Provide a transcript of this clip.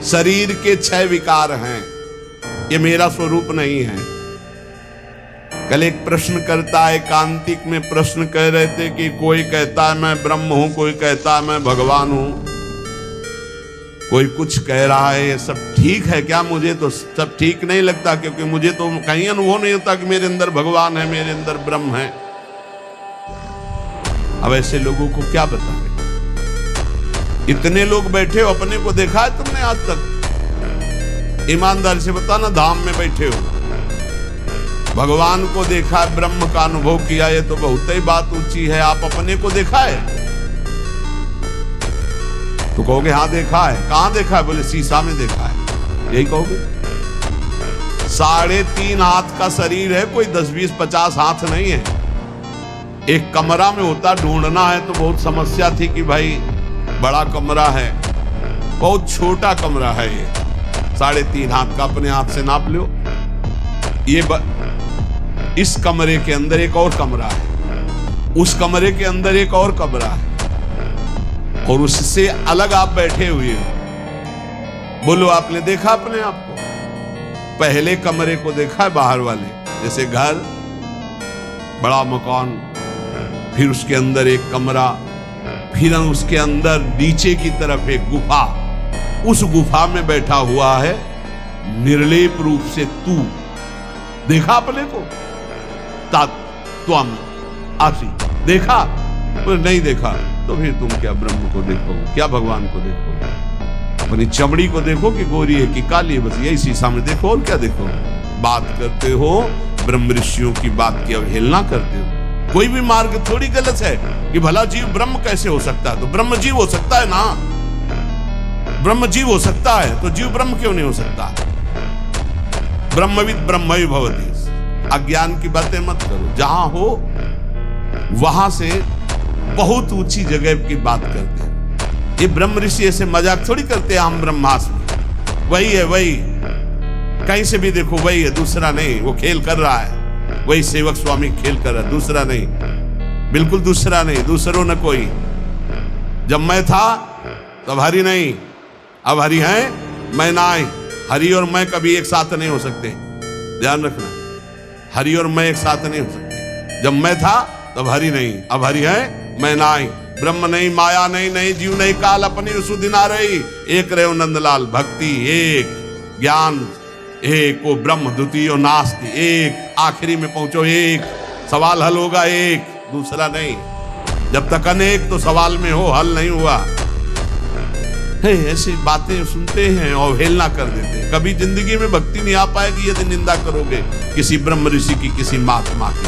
शरीर के 6 विकार हैं, ये मेरा स्वरूप नहीं है। कल एक प्रश्न करता है, कांतिक में प्रश्न कह रहे थे कि कोई कहता है मैं ब्रह्म हूं, कोई कहता है मैं भगवान हूं, कोई कुछ कह रहा है। ये सब ठीक है क्या? मुझे तो सब ठीक नहीं लगता, क्योंकि मुझे तो कहीं अनुभव नहीं होता कि मेरे अंदर भगवान है, मेरे अंदर ब्रह्म है। अब ऐसे लोगों को क्या बताएं? इतने लोग बैठे हो, अपने को देखा है तुमने आज तक? ईमानदारी से बताना, धाम में बैठे हो, भगवान को देखा है, ब्रह्म का अनुभव किया, ये तो बहुत ही बात ऊंची है। आप अपने को देखा है? तो कहोगे हाँ देखा है। कहां देखा है? बोले शीशा में देखा है। यही कहोगे। 3.5 हाथ का शरीर है, कोई 10, 20, 50 हाथ नहीं है। एक कमरा में होता, ढूंढना है तो बहुत समस्या थी कि भाई बड़ा कमरा है, बहुत छोटा कमरा है ये, 3.5 हाथ का। अपने हाथ से नाप लो। इस कमरे के अंदर एक और कमरा है, उस कमरे के अंदर एक और कमरा है, और उससे अलग आप बैठे हुए हो। बोलो आपने देखा अपने आप को? पहले कमरे को देखा है बाहर वाले, जैसे घर, बड़ा मकान, फिर उसके अंदर एक कमरा, फिर उसके अंदर नीचे की तरफ एक गुफा, उस गुफा में बैठा हुआ है निर्लेप रूप से तू। देखा अपने को? त्वम आसी देखा? तो नहीं देखा तो फिर तुम क्या ब्रह्म को देखोगे, क्या भगवान को देखोगे? अपनी चमड़ी को देखो कि गोरी है कि काली है, बस यही शीशा में देखो, और क्या देखो? बात करते हो ब्रह्म ऋषियों की बात की अवहेलना करते हो। कोई भी मार्ग थोड़ी गलत है कि भला जीव ब्रह्म कैसे हो सकता है? तो ब्रह्म जीव हो सकता है ना, ब्रह्म जीव हो सकता है तो जीव ब्रह्म क्यों नहीं हो सकता? ब्रह्मविद ब्रह्मवि भवति। अज्ञान की बातें मत करो, जहां हो वहां से बहुत ऊंची जगह की बात करते हैं। ये ब्रह्म ऋषि ऐसे मजाक थोड़ी करते हैं, हम ब्रह्मास्म वही है, वही कहीं से भी देखो वही है, दूसरा नहीं। वो खेल कर रहा है, वही सेवक स्वामी खेल कर रहा है, दूसरा नहीं, बिल्कुल दूसरा नहीं, दूसरों न कोई। जब मैं था तब हरि नहीं, अब हरि है, मैं ना आई। हरि और मैं कभी एक साथ नहीं हो सकते, ध्यान रखना। हरि और मैं एक साथ नहीं हो सकते। जब मैं था तब हरि नहीं, अब हरि है, मैं ना आई। ब्रह्म नहीं, माया नहीं, नहीं जीव नहीं, काल अपनी सुदिन आ रही। एक रहे नंदलाल, भक्ति एक, ज्ञान एक, वो ब्रह्म द्वितीय नास्ति एक, आखिरी में पहुंचो एक, सवाल हल होगा एक, दूसरा नहीं। जब तक अनेक तो सवाल में हो, हल नहीं हुआ। ऐसी बातें सुनते हैं और अवहेलना कर देते हैं। कभी जिंदगी में भक्ति नहीं आ पाएगी यदि निंदा करोगे किसी ब्रह्म ऋषि की, किसी महात्मा की।